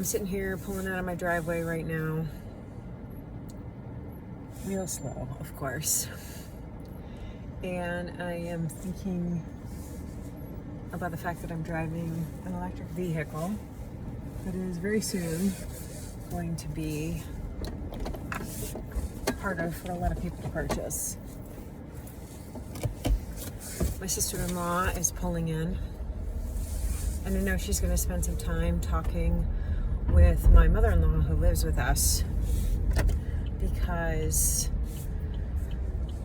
I'm sitting here pulling out of my driveway right now. Real slow, of course. And I am thinking about the fact that I'm driving an electric vehicle that is very soon going to be harder for a lot of people to purchase. My sister-in-law is pulling in, and I know she's going to spend some time talking with my mother-in-law who lives with us, because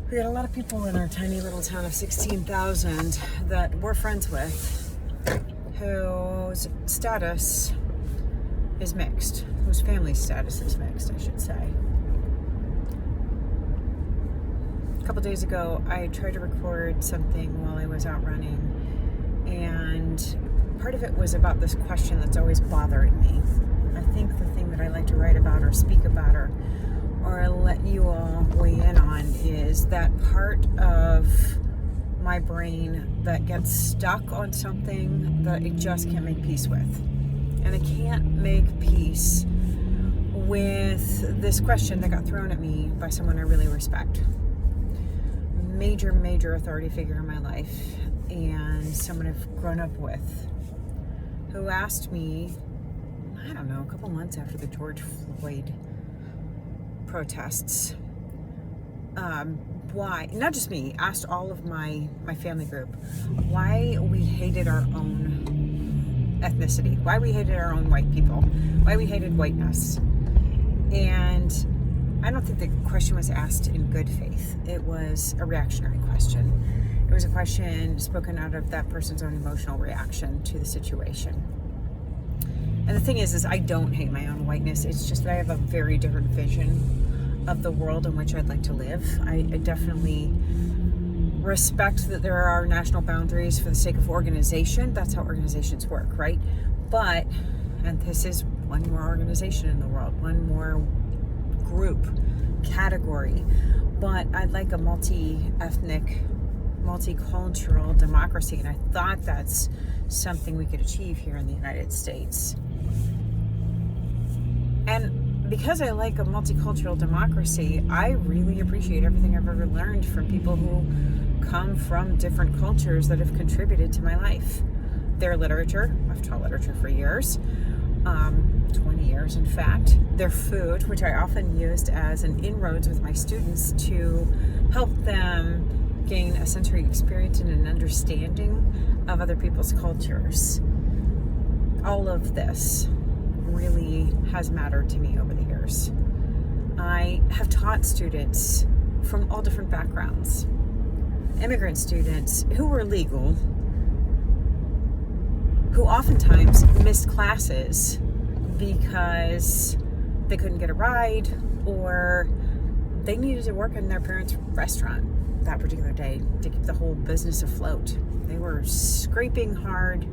we got a lot of people in our tiny little town of 16,000 that we're friends with whose status is mixed, whose family status is mixed, I should say. A couple days ago, I tried to record something while I was out running, and part of it was about this question that's always bothering me. I think the thing that I like to write about or speak about or let you all weigh in on is that part of my brain that gets stuck on something that I just can't make peace with. And I can't make peace with this question that got thrown at me by someone I really respect. Major authority figure in my life, and someone I've grown up with, who asked me, I don't know, a couple months after the George Floyd protests, why, not just me, asked all of my family group, why we hated our own ethnicity, why we hated our own white people, why we hated whiteness. And I don't think the question was asked in good faith. It was a reactionary question. It was a question spoken out of that person's own emotional reaction to the situation. And the thing is I don't hate my own whiteness. It's just that I have a very different vision of the world in which I'd like to live. I definitely respect that there are national boundaries for the sake of organization. That's how organizations work, right? But, and this is one more organization in the world, one more group, category, but I'd like a multi-ethnic, multicultural democracy, and I thought that's something we could achieve here in the United States. And because I like a multicultural democracy, I really appreciate everything I've ever learned from people who come from different cultures that have contributed to my life. Their literature, I've taught literature for years, 20 years in fact. Their food, which I often used as an inroads with my students to help them gain a sensory experience and an understanding of other people's cultures. All of this really has mattered to me over the years. I have taught students from all different backgrounds. Immigrant students who were legal, who oftentimes missed classes because they couldn't get a ride or they needed to work in their parents' restaurant that particular day to keep the whole business afloat. They were scraping hard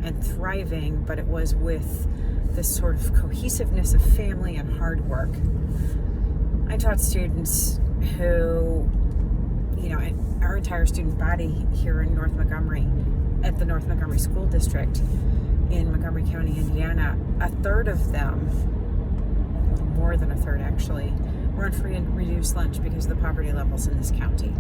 and thriving, but it was with this sort of cohesiveness of family and hard work. I taught students who, our entire student body here in North Montgomery, at the North Montgomery School District in Montgomery County, Indiana, a third of them, a little more than a third actually, were on free and reduced lunch because of the poverty levels in this county.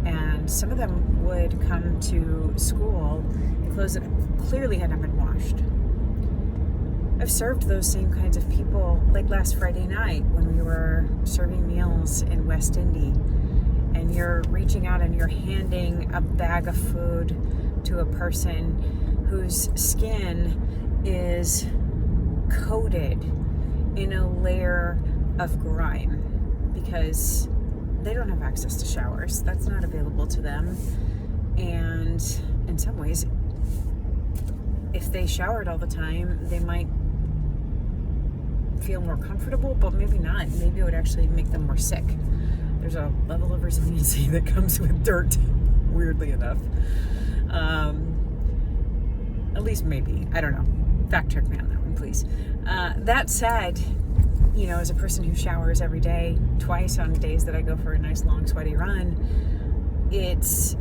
And some of them would come to school in clothes that clearly had not been washed. I've served those same kinds of people, like last Friday night when we were serving meals in West Indy, and you're reaching out and you're handing a bag of food to a person whose skin is coated in a layer of grime because they don't have access to showers. That's not available to them. And in some ways, if they showered all the time, they might feel more comfortable, but maybe not. Maybe it would actually make them more sick. There's a level of resiliency that comes with dirt, weirdly enough. At least maybe. I don't know. Fact check me on that one, please. That said, as a person who showers every day, twice on days that I go for a nice long sweaty run, it's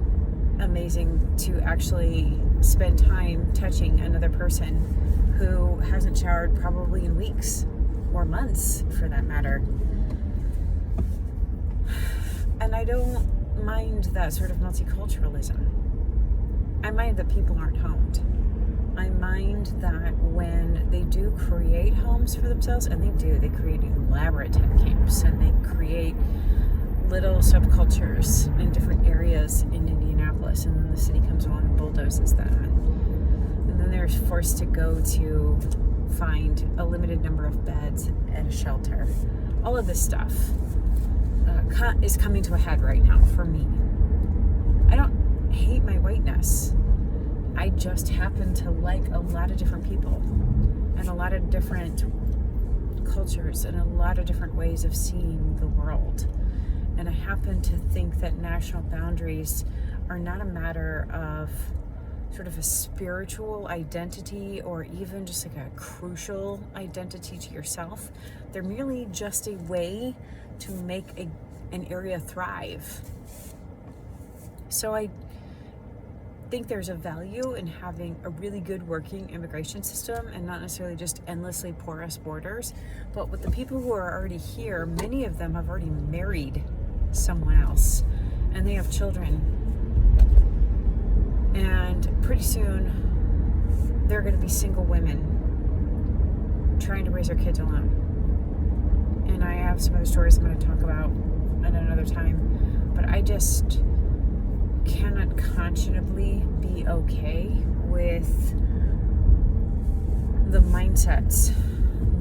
amazing to actually spend time touching another person who hasn't showered probably in weeks or months, for that matter. And I don't mind that sort of multiculturalism. I mind that people aren't homed. I mind that when they do create homes for themselves, and they create elaborate tent camps, and they create little subcultures in different areas in Indianapolis, and then the city comes along and bulldozes them. And then they're forced to go to find a limited number of beds at a shelter. All of this stuff is coming to a head right now for me. I don't hate my whiteness. I just happen to like a lot of different people and a lot of different cultures and a lot of different ways of seeing the world. And I happen to think that national boundaries are not a matter of sort of a spiritual identity or even just like a crucial identity to yourself. They're merely just a way to make an area thrive. So I think there's a value in having a really good working immigration system and not necessarily just endlessly porous borders. But with the people who are already here, many of them have already married someone else and they have children. And pretty soon they're going to be single women trying to raise their kids alone. And I have some other stories I'm going to talk about at another time. But I just cannot conscionably be okay with the mindsets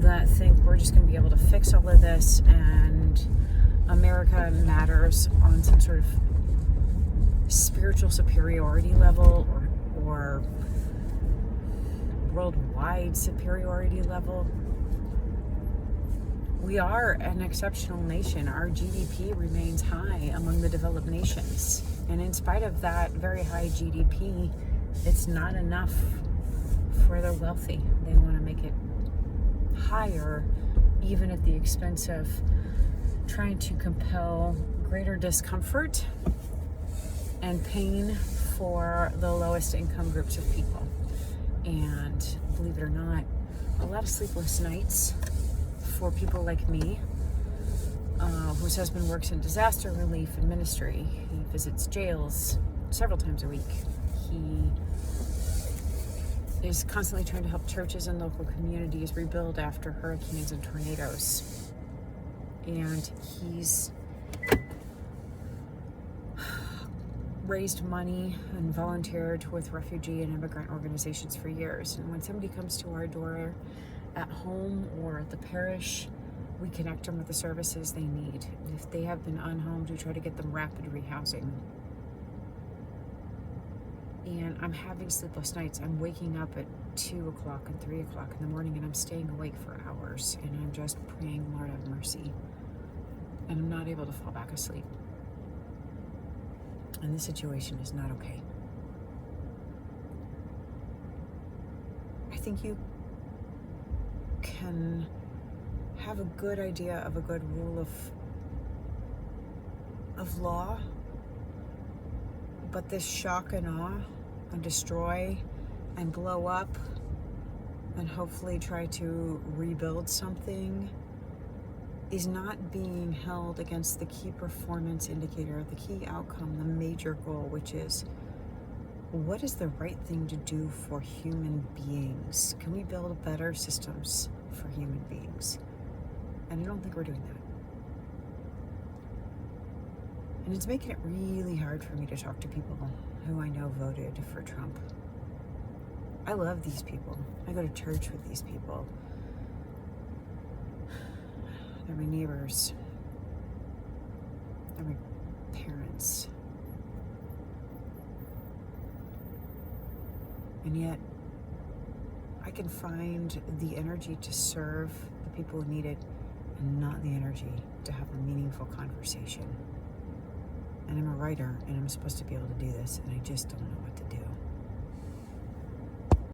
that think we're just going to be able to fix all of this and America matters on some sort of spiritual superiority level or worldwide superiority level. We are an exceptional nation. Our GDP remains high among the developed nations. And in spite of that very high GDP, it's not enough for the wealthy. They want to make it higher, even at the expense of trying to compel greater discomfort and pain for the lowest income groups of people. And believe it or not, a lot of sleepless nights for people like me, whose husband works in disaster relief and ministry. He visits jails several times a week. He is constantly trying to help churches and local communities rebuild after hurricanes and tornadoes. And he's raised money and volunteered with refugee and immigrant organizations for years. And when somebody comes to our door at home or at the parish, we connect them with the services they need. If they have been unhomed, we try to get them rapid rehousing. And I'm having sleepless nights. I'm waking up at 2 o'clock and 3 o'clock in the morning, and I'm staying awake for hours, and I'm just praying, Lord have mercy. And I'm not able to fall back asleep. And this situation is not okay. I think you can have a good idea of a good rule of law, but this shock and awe and destroy and blow up and hopefully try to rebuild something is not being held against the key performance indicator, the key outcome, the major goal, which is, what is the right thing to do for human beings? Can we build better systems for human beings? And I don't think we're doing that. And it's making it really hard for me to talk to people who I know voted for Trump. I love these people. I go to church with these people. They're my neighbors. They're my parents. And yet, I can find the energy to serve the people who need it and not the energy to have a meaningful conversation. And I'm a writer, and I'm supposed to be able to do this, and I just don't know what to do.